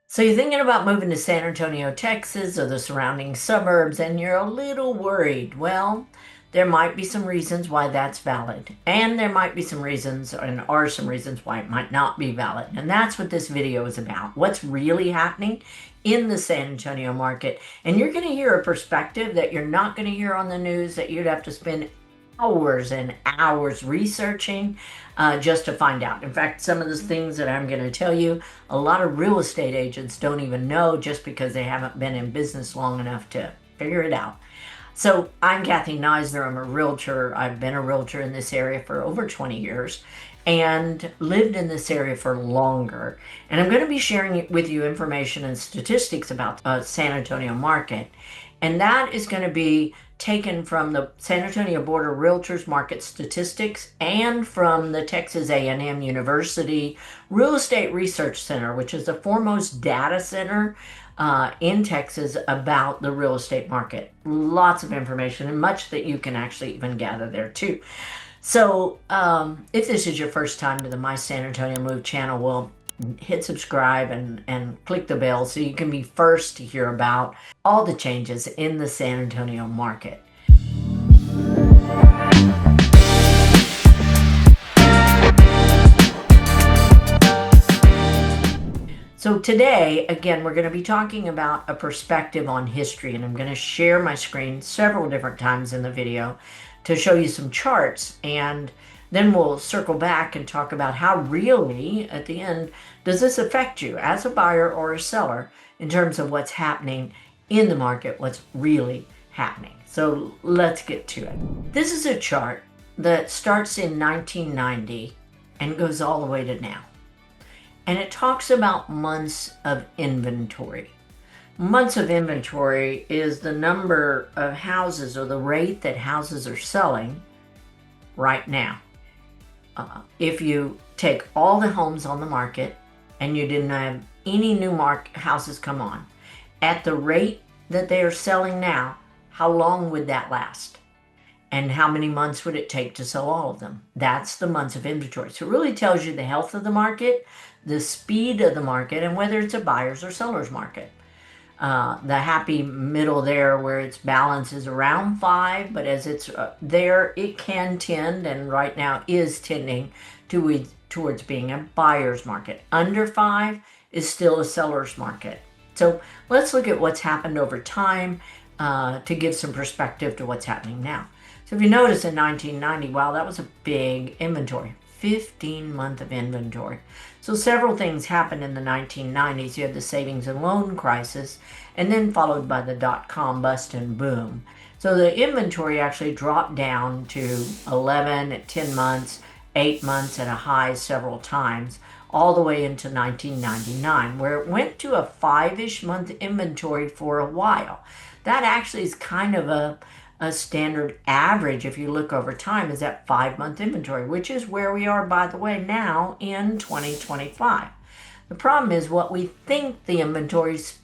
So you're thinking about moving to San Antonio, Texas, or the surrounding suburbs, and you're a little worried. Well, there might be some reasons why that's valid, and there might be some reasons, and are some reasons why it might not be valid. And that's what this video is about. What's really happening in the San Antonio market. And you're going to hear a perspective that you're not going to hear on the news, that you'd have to spend hours and hours researching just to find out. In fact, some of the things that I'm going to tell you, a lot of real estate agents don't even know just because they haven't been in business long enough to figure it out. So I'm Kathy Neisner. I'm a realtor. I've been a realtor in this area for over 20 years and lived in this area for longer. And I'm going to be sharing with you information and statistics about San Antonio market. And that is going to be taken from the San Antonio Board of Realtors market statistics and from the Texas A&M University Real Estate Research Center, which is the foremost data center in Texas about the real estate market. Lots of information and much that you can actually even gather there too. So if this is your first time to the My San Antonio Move channel, well, hit subscribe and click the bell so you can be first to hear about all the changes in the San Antonio market. So today, again, we're going to be talking about a perspective on history, and I'm going to share my screen several different times in the video to show you some charts, and then we'll circle back and talk about how really, at the end, does this affect you as a buyer or a seller in terms of what's happening in the market, what's really happening. So let's get to it. This is a chart that starts in 1990 and goes all the way to now. And it talks about months of inventory. Months of inventory is the number of houses or the rate that houses are selling right now. If you take all the homes on the market and you didn't have any new houses come on, at the rate that they are selling now, how long would that last? And how many months would it take to sell all of them? That's the months of inventory. So it really tells you the health of the market, the speed of the market, and whether it's a buyer's or seller's market. The happy middle there where its balance is around 5, but as it's there, it can tend, and right now is tending towards being a buyer's market. Under 5 is still a seller's market. So let's look at what's happened over time to give some perspective to what's happening now. So if you notice in 1990, wow, that was a big inventory, 15-month of inventory. So several things happened in the 1990s. You had the savings and loan crisis, and then followed by the dot-com bust and boom. So the inventory actually dropped down to 11 at 10 months, 8 months at a high several times, all the way into 1999, where it went to a 5-ish month inventory for a while. That actually is kind of a standard average, if you look over time, is that 5-month inventory, which is where we are, by the way, now in 2025. The problem is what we think the inventory is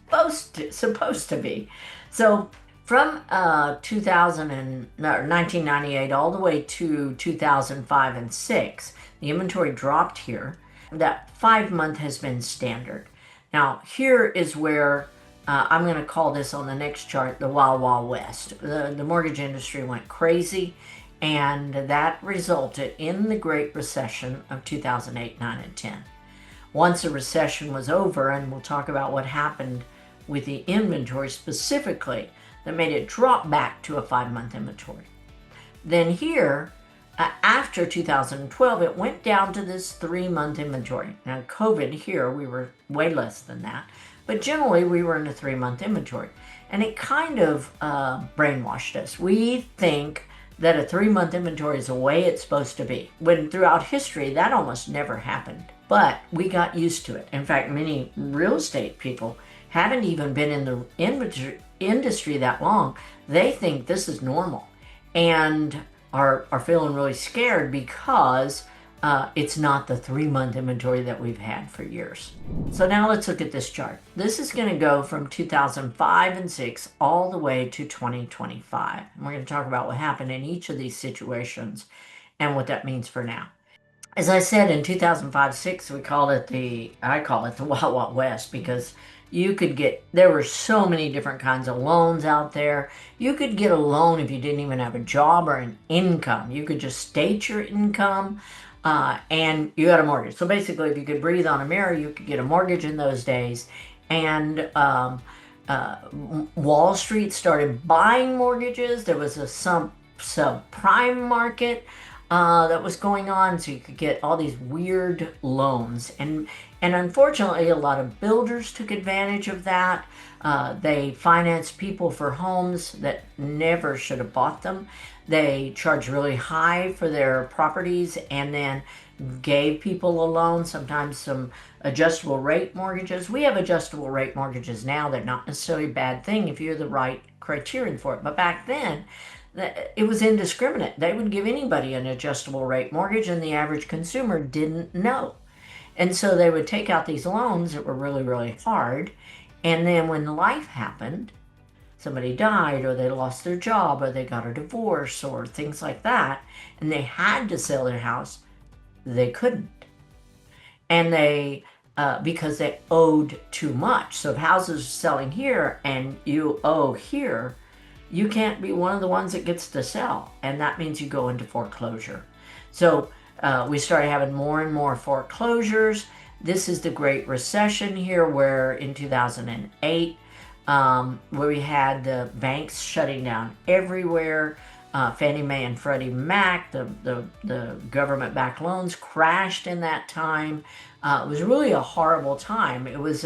supposed to be. So from 1998 all the way to 2005 and 6, the inventory dropped here. That 5-month has been standard. Now here is where I'm going to call this on the next chart the Wild Wild West. The mortgage industry went crazy, and that resulted in the Great Recession of 2008, 9, and 10. Once the recession was over, and we'll talk about what happened with the inventory specifically that made it drop back to a 5-month inventory. Then here, after 2012, it went down to this 3-month inventory. Now, COVID here, we were way less than that. But generally, we were in a 3-month inventory. And it kind of brainwashed us. We think that a 3-month inventory is the way it's supposed to be, when throughout history, that almost never happened. But we got used to it. In fact, many real estate people haven't even been in the industry that long. They think this is normal and are feeling really scared because it's not the 3-month inventory that we've had for years. So now let's look at this chart. This is going to go from 2005 and 6 all the way to 2025. And we're going to talk about what happened in each of these situations and what that means for now. As I said, in 2005-6, I call it the Wild Wild West, because there were so many different kinds of loans out there. You could get a loan if you didn't even have a job or an income. You could just state your income, and you got a mortgage. So basically, if you could breathe on a mirror, you could get a mortgage in those days. And uh, Wall Street started buying mortgages. There was a subprime market that was going on, so you could get all these weird loans, and unfortunately, a lot of builders took advantage of that. They financed people for homes that never should have bought them. They charged really high for their properties and then gave people a loan, sometimes some adjustable rate mortgages. We have adjustable rate mortgages now. They're not necessarily a bad thing if you're the right criterion for it. But back then, it was indiscriminate. They would give anybody an adjustable rate mortgage, and the average consumer didn't know. And so they would take out these loans that were really, really hard. And then when life happened, somebody died, or they lost their job, or they got a divorce, or things like that, and they had to sell their house, they couldn't. And because they owed too much. So if houses are selling here and you owe here, you can't be one of the ones that gets to sell. And that means you go into foreclosure. So we started having more and more foreclosures. This is the Great Recession here, where in 2008, where we had the banks shutting down everywhere. Fannie Mae and Freddie Mac, the government-backed loans crashed in that time. It was really a horrible time. It was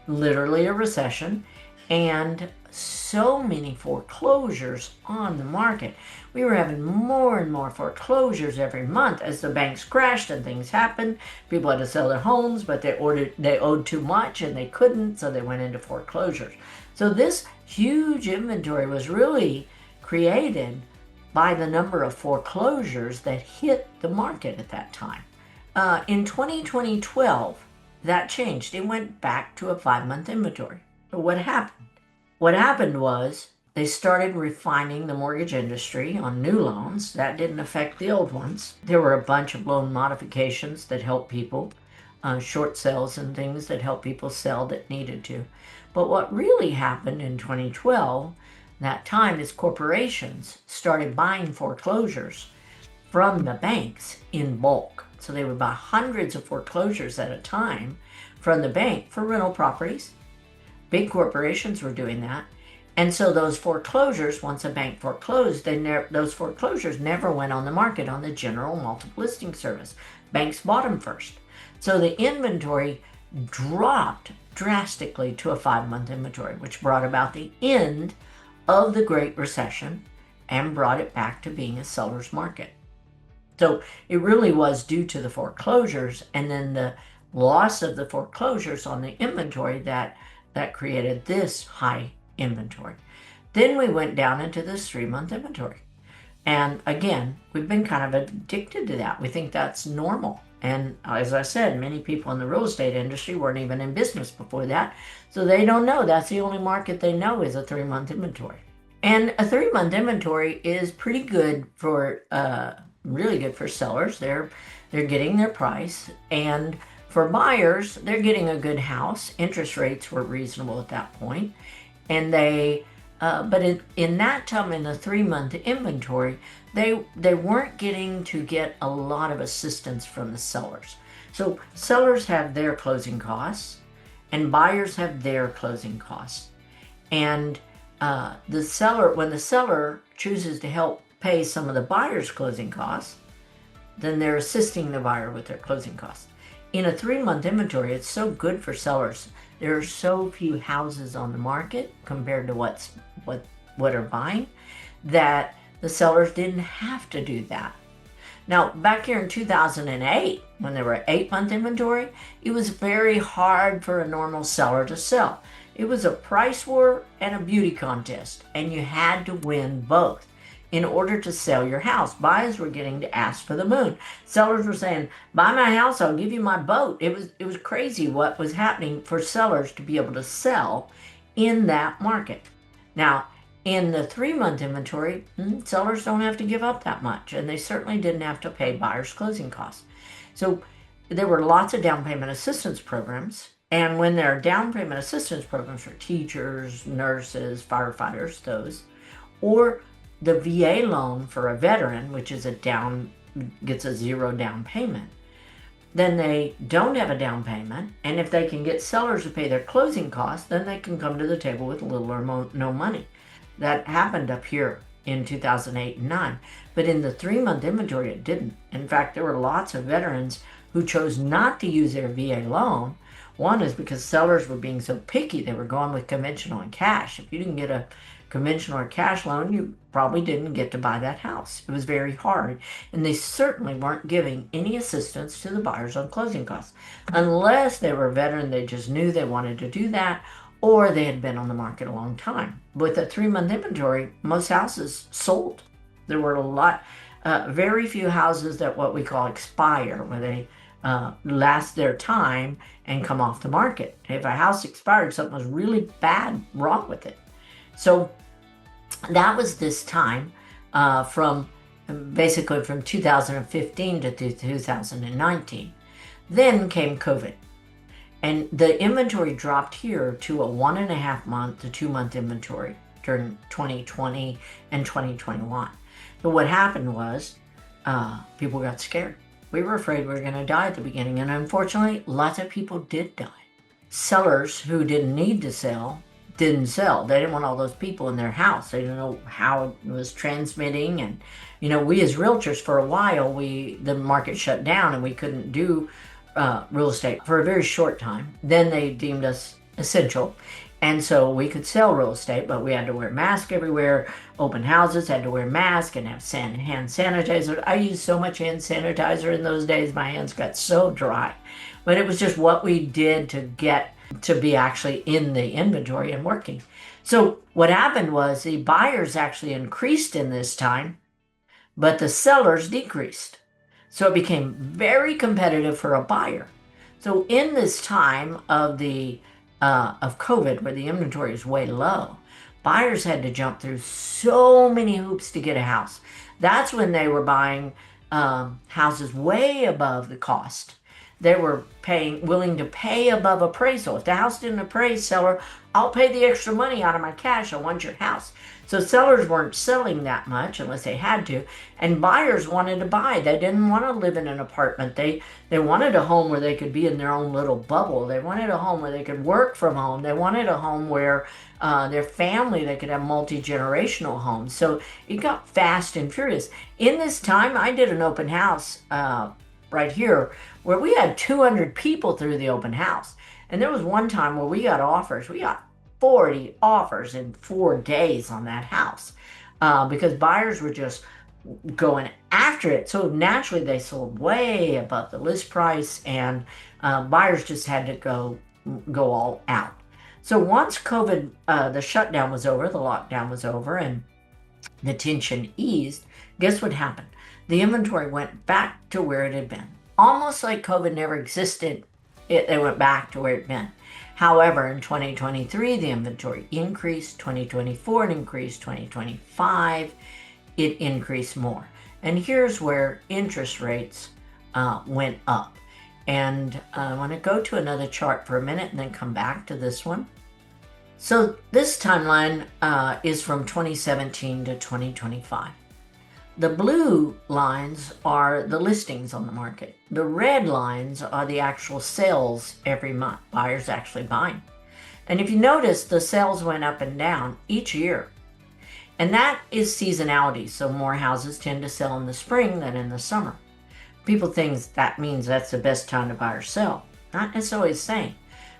literally a recession, and so many foreclosures on the market. We were having more and more foreclosures every month as the banks crashed and things happened. People had to sell their homes, but they owed too much and they couldn't, so they went into foreclosures. So this huge inventory was really created by the number of foreclosures that hit the market at that time. In 2012, that changed. It went back to a 5-month inventory. But what happened? What happened was they started refining the mortgage industry on new loans. That didn't affect the old ones. There were a bunch of loan modifications that helped people, short sales and things that helped people sell that needed to. But what really happened in 2012, that time, is corporations started buying foreclosures from the banks in bulk. So they would buy hundreds of foreclosures at a time from the bank for rental properties. Big corporations were doing that. And so those foreclosures, once a bank foreclosed, those foreclosures never went on the market on the general multiple listing service. Banks bought them first. So the inventory dropped drastically to a 5-month inventory, which brought about the end of the Great Recession and brought it back to being a seller's market. So it really was due to the foreclosures and then the loss of the foreclosures on the inventory that created this high inventory. Then we went down into this 3-month inventory. And again, we've been kind of addicted to that. We think that's normal. And as I said, many people in the real estate industry weren't even in business before that. So they don't know. That's the only market they know is a 3-month inventory. And a 3-month inventory is pretty good for, really good for sellers. They're getting their price. And for buyers, they're getting a good house. Interest rates were reasonable at that point. And but in that time, in the 3-month inventory, they weren't getting to get a lot of assistance from the sellers. So sellers have their closing costs, and buyers have their closing costs. And when the seller chooses to help pay some of the buyer's closing costs, then they're assisting the buyer with their closing costs. In a 3-month inventory, it's so good for sellers. There are so few houses on the market compared to what are buying, that the sellers didn't have to do that. Now, back here in 2008, when there were 8-month inventory, it was very hard for a normal seller to sell. It was a price war and a beauty contest, and you had to win both in order to sell your house. Buyers were getting to ask for the moon. Sellers were saying, buy my house, I'll give you my boat. It was crazy what was happening for sellers to be able to sell in that market. Now, in the 3-month inventory, sellers don't have to give up that much, and they certainly didn't have to pay buyers' closing costs. So there were lots of down payment assistance programs. And when there are down payment assistance programs for teachers, nurses, firefighters, those, or the VA loan for a veteran, which is gets a zero down payment, then they don't have a down payment. And if they can get sellers to pay their closing costs, then they can come to the table with little or no money. That happened up here in 2008 and 9. But in the 3-month inventory, it didn't. In fact, there were lots of veterans who chose not to use their VA loan. One is because sellers were being so picky, they were going with conventional and cash. If you didn't get a conventional or cash loan, you probably didn't get to buy that house. It was very hard. And they certainly weren't giving any assistance to the buyers on closing costs. Unless they were a veteran, they just knew they wanted to do that, or they had been on the market a long time. With a 3-month inventory, most houses sold. There were very few houses that what we call expire, where they last their time and come off the market. If a house expired, something was really bad wrong with it. So that was this time from 2015 to 2019. Then came COVID. And the inventory dropped here to a 1.5 month to 2-month inventory during 2020 and 2021. But what happened was people got scared. We were afraid we were going to die at the beginning. And unfortunately, lots of people did die. Sellers who didn't need to sell didn't sell. They didn't want all those people in their house. They didn't know how it was transmitting. And, we as realtors, for a while, the market shut down and we couldn't do real estate for a very short time. Then they deemed us essential. And so we could sell real estate, but we had to wear masks everywhere. Open houses had to wear masks and have hand sanitizer. I used so much hand sanitizer in those days, my hands got so dry. But it was just what we did to get to be actually in the inventory and working. So what happened was the buyers actually increased in this time, but the sellers decreased. So it became very competitive for a buyer. So in this time of COVID, where the inventory is way low, buyers had to jump through so many hoops to get a house. That's when they were buying houses way above the cost. They were willing to pay above appraisal. If the house didn't appraise, seller, I'll pay the extra money out of my cash. I want your house. So sellers weren't selling that much unless they had to, and buyers wanted to buy. They didn't want to live in an apartment. They wanted a home where they could be in their own little bubble. They wanted a home where they could work from home. They wanted a home where their family, they could have multi-generational homes. So it got fast and furious. In this time, I did an open house right here where we had 200 people through the open house. And there was one time where we got offers. We got 40 offers in 4 days on that house because buyers were just going after it. So naturally they sold way above the list price, and buyers just had to go all out. So once COVID, the shutdown was over, the lockdown was over, and the tension eased, guess what happened? The inventory went back to where it had been. Almost like COVID never existed, they went back to where it had been. However, in 2023, the inventory increased, 2024 it increased, 2025 it increased more. And here's where interest rates went up. And I want to go to another chart for a minute and then come back to this one. So this timeline is from 2017 to 2025. The blue lines are the listings on the market. The red lines are the actual sales every month, buyers actually buying. And if you notice, the sales went up and down each year. And that is seasonality, so more houses tend to sell in the spring than in the summer. People think that means that's the best time to buy or sell. Not necessarily the same,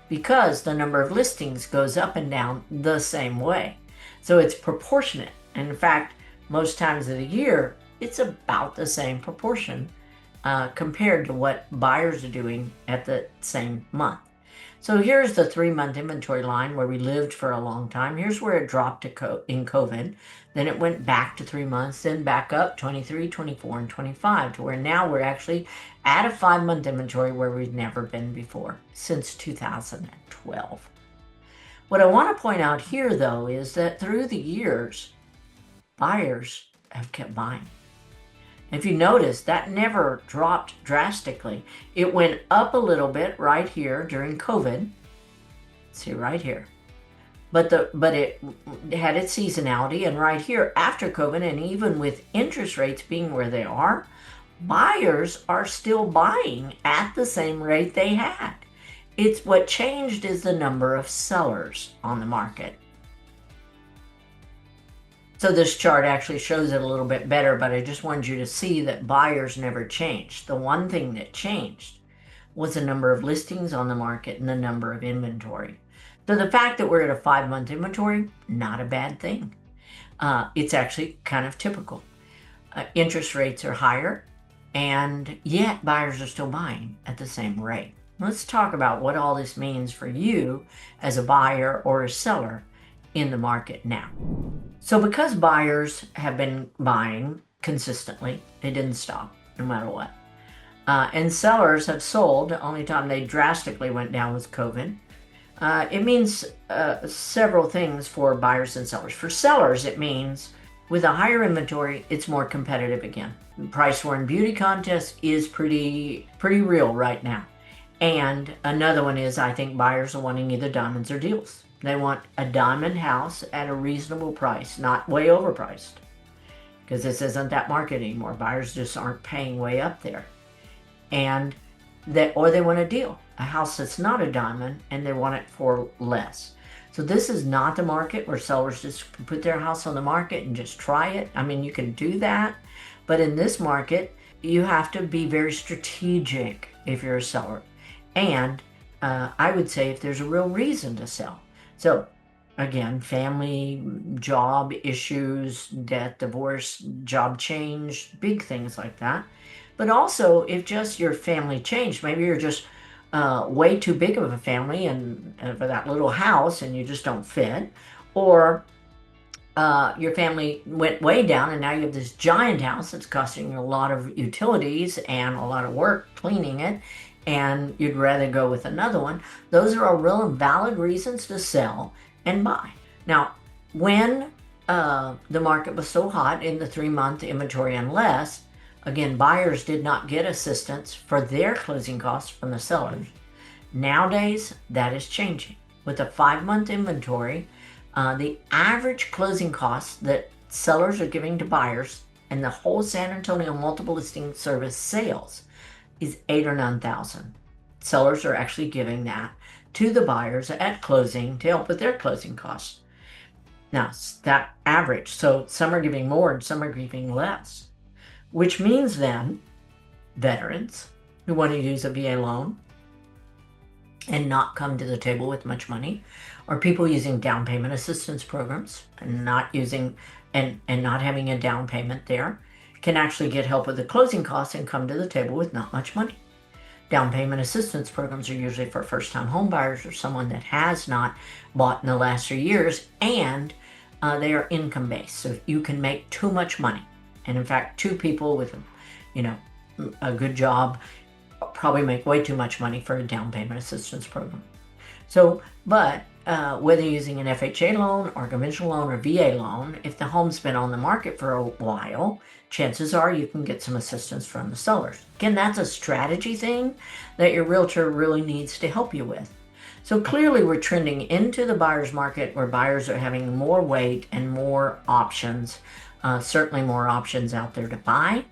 because the number of listings goes up and down the same way. So it's proportionate. And in fact, most times of the year, it's about the same proportion compared to what buyers are doing at the same month. So here's the 3-month inventory line where we lived for a long time. Here's where it dropped in COVID. Then it went back to 3 months, then back up 23, 24, and 25 to where now we're actually at a 5-month inventory where we've never been before since 2012. What I want to point out here, though, is that through the years, buyers have kept buying. If you notice, that never dropped drastically. It went up a little bit right here during COVID. See right here. But it had its seasonality, and right here after COVID, and even with interest rates being where they are, buyers are still buying at the same rate they had. It's what changed is the number of sellers on the market. So this chart actually shows it a little bit better, but I just wanted you to see that buyers never changed. The one thing that changed was the number of listings on the market and the number of inventory. So the fact that we're at a 5-month inventory, not a bad thing. It's actually kind of typical. Interest rates are higher, and yet buyers are still buying at the same rate. Let's talk about what all this means for you as a buyer or a seller in the market now. So because buyers have been buying consistently, they didn't stop no matter what. And sellers have sold. The only time they drastically went down was COVID. It means several things for buyers and sellers. For sellers, it means with a higher inventory, it's more competitive again. The price war and beauty contest is pretty real right now. And another one is, I think buyers are wanting either diamonds or deals. They want a diamond house at a reasonable price, not way overpriced. Because this isn't that market anymore. Buyers just aren't paying way up there. Or they want a deal, a house that's not a diamond, and they want it for less. So this is not the market where sellers just put their house on the market and just try it. I mean, you can do that, but in this market, you have to be very strategic if you're a seller. And I would say if there's a real reason to sell. So again, family, job issues, death, divorce, job change, big things like that. But also if just your family changed, maybe you're just way too big of a family and for that little house and you just don't fit, or your family went way down and now you have this giant house that's costing you a lot of utilities and a lot of work cleaning it, and you'd rather go with another one. Those are all real and valid reasons to sell and buy. Now, when the market was so hot in the 3-month inventory and less, again, buyers did not get assistance for their closing costs from the sellers. Nowadays, that is changing. With a 5-month inventory, the average closing costs that sellers are giving to buyers and the whole San Antonio multiple listing service sales is $8,000 or $9,000. Sellers are actually giving that to the buyers at closing to help with their closing costs. Now, that average, so some are giving more and some are giving less, which means then veterans who want to use a VA loan and not come to the table with much money, or people using down payment assistance programs and not using and not having a down payment there, can actually get help with the closing costs and come to the table with not much money. Down payment assistance programs are usually for first-time home buyers or someone that has not bought in the last 3 years, and they are income-based. So you can make too much money. And in fact, 2 people with a good job probably make way too much money for a down payment assistance program. So, but whether you're using an FHA loan or conventional loan or VA loan, if the home's been on the market for a while, chances are you can get some assistance from the sellers. Again, that's a strategy thing that your realtor really needs to help you with. So clearly we're trending into the buyer's market where buyers are having more weight and more options, certainly more options out there to buy.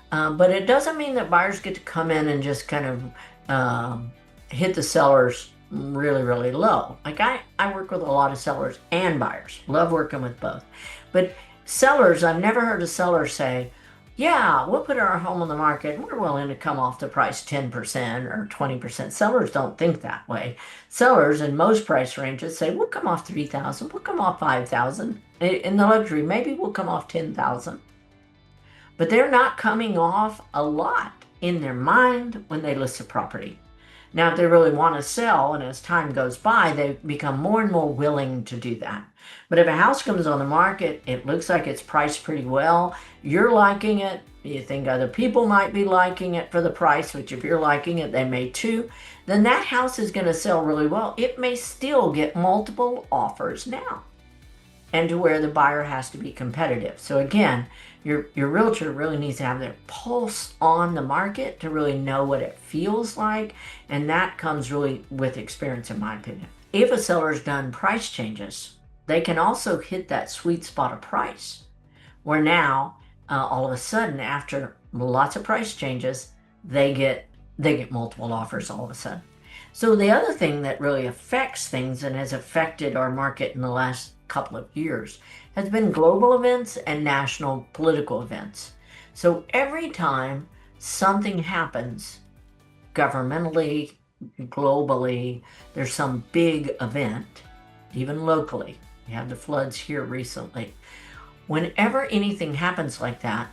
But it doesn't mean that buyers get to come in and just kind of hit the sellers really, really low. Like I work with a lot of sellers and buyers. Love working with both. But sellers, I've never heard a seller say, yeah, we'll put our home on the market and we're willing to come off the price 10% or 20%. Sellers don't think that way. Sellers in most price ranges say, we'll come off $3,000, we'll come off $5,000. In the luxury, maybe we'll come off $10,000. But they're not coming off a lot in their mind when they list a property. Now, if they really want to sell, and as time goes by, they become more and more willing to do that. But if a house comes on the market, it looks like it's priced pretty well, you're liking it, you think other people might be liking it for the price, which if you're liking it, they may too, then that house is going to sell really well. It may still get multiple offers now. and to where the buyer has to be competitive. So again, your realtor really needs to have their pulse on the market to really know what it feels like, and that comes really with experience, in my opinion. If a seller's done price changes, they can also hit that sweet spot of price, where now all of a sudden, after lots of price changes, they get multiple offers all of a sudden. So the other thing that really affects things and has affected our market in the last couple of years has been global events and national political events. So every time something happens governmentally, globally, there's some big event, even locally. We had the floods here recently. Whenever anything happens like that,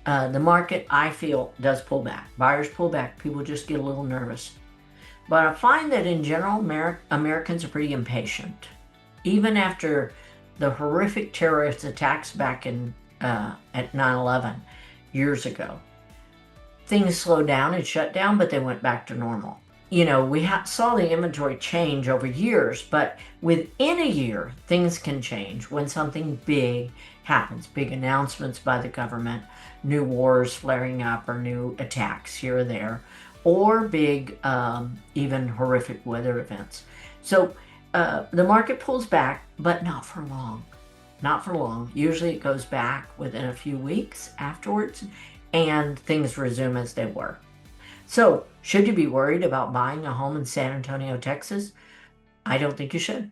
the market, I feel, does pull back. Buyers pull back. People just get a little nervous. But I find that in general, Americans are pretty impatient. Even after the horrific terrorist attacks back at 9/11 years ago, things slowed down and shut down, but they went back to normal. You know, we saw the inventory change over years, but within a year, things can change when something big happens. Big announcements by the government, new wars flaring up or new attacks here or there, or big, even horrific weather events. So the market pulls back, but not for long. Not for long. Usually it goes back within a few weeks afterwards, and things resume as they were. So, should you be worried about buying a home in San Antonio, Texas? I don't think you should.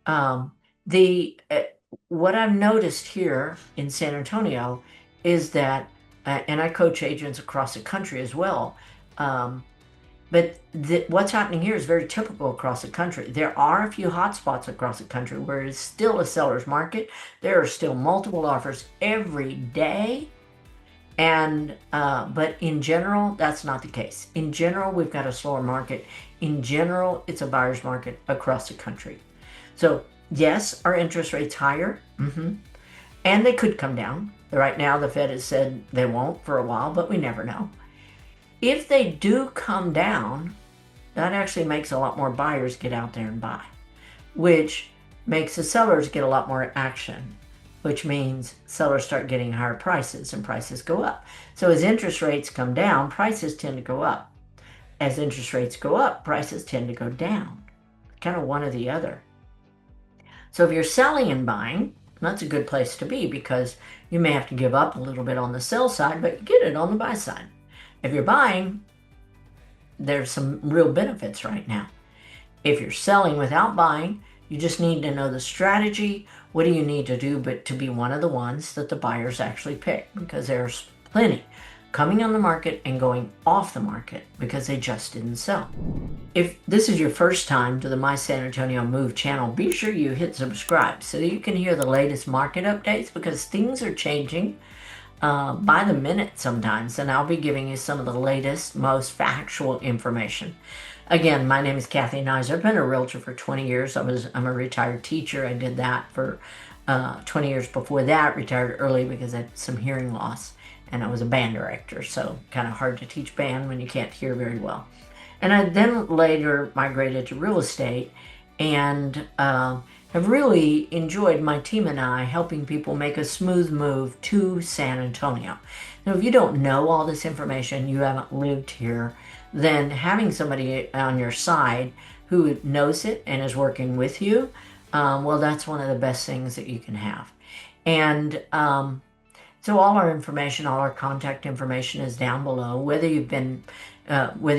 Um, the What I've noticed here in San Antonio is that, and I coach agents across the country as well. Um, but what's happening here is very typical across the country. There are a few hot spots across the country where it's still a seller's market. There are still multiple offers every day. And but in general, that's not the case. In general, we've got a slower market. In general, it's a buyer's market across the country. So yes, are interest rates higher? And they could come down. Right now, the Fed has said they won't for a while, but we never know. If they do come down, that actually makes a lot more buyers get out there and buy, which makes the sellers get a lot more action, which means sellers start getting higher prices and prices go up. So as interest rates come down, prices tend to go up. As interest rates go up, prices tend to go down. Kind of one or the other. So if you're selling and buying, that's a good place to be, because you may have to give up a little bit on the sell side, but you get it on the buy side. If you're buying, there's some real benefits right now. If you're selling without buying, you just need to know the strategy. What do you need to do but to be one of the ones that the buyers actually pick? Because there's plenty coming on the market and going off the market because they just didn't sell. If this is your first time to the My San Antonio Move channel, be sure you hit subscribe so that you can hear the latest market updates, because things are changing by the minute sometimes, and I'll be giving you some of the latest, most factual information. Again, my name is Kathy Nizer. I've been a realtor for 20 years. I'm a retired teacher. I did that for 20 years before that, retired early because I had some hearing loss, and I was a band director, so kind of hard to teach band when you can't hear very well. And I then later migrated to real estate, and have really enjoyed, my team and I, helping people make a smooth move to San Antonio. Now, if you don't know all this information, you haven't lived here, then having somebody on your side who knows it and is working with you, well, that's one of the best things that you can have. And so all our information, all our contact information is down below. Whether you're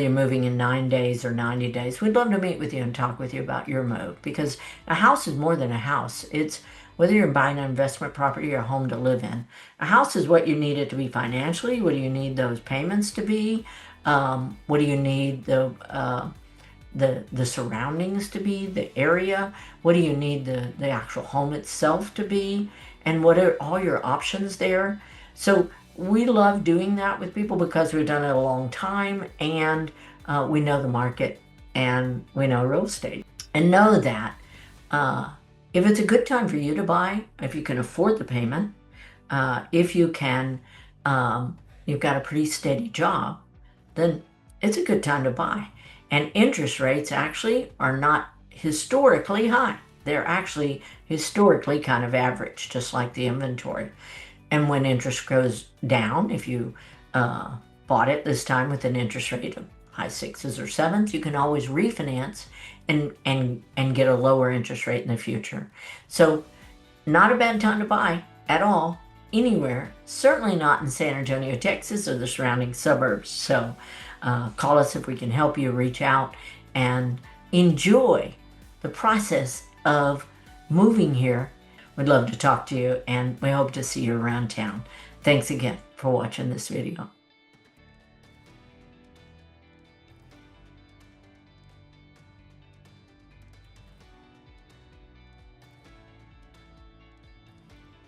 moving in 9 days or 90 days, we'd love to meet with you and talk with you about your move, because a house is more than a house. It's whether you're buying an investment property or a home to live in. A house is what you need it to be financially. What do you need those payments to be? What do you need the surroundings to be, the area? What do you need the actual home itself to be? And what are all your options there? So we love doing that with people because we've done it a long time, and we know the market and we know real estate. And know that if it's a good time for you to buy, if you can afford the payment, if you can, you've got a pretty steady job, then it's a good time to buy. And interest rates actually are not historically high. They're actually historically kind of average, just like the inventory. And when interest goes down, if you bought it this time with an interest rate of high sixes or sevens, you can always refinance and get a lower interest rate in the future. So not a bad time to buy at all, anywhere. Certainly not in San Antonio, Texas, or the surrounding suburbs. So call us if we can help you. Reach out and enjoy the process of moving here. We'd love to talk to you, and we hope to see you around town. Thanks again for watching this video.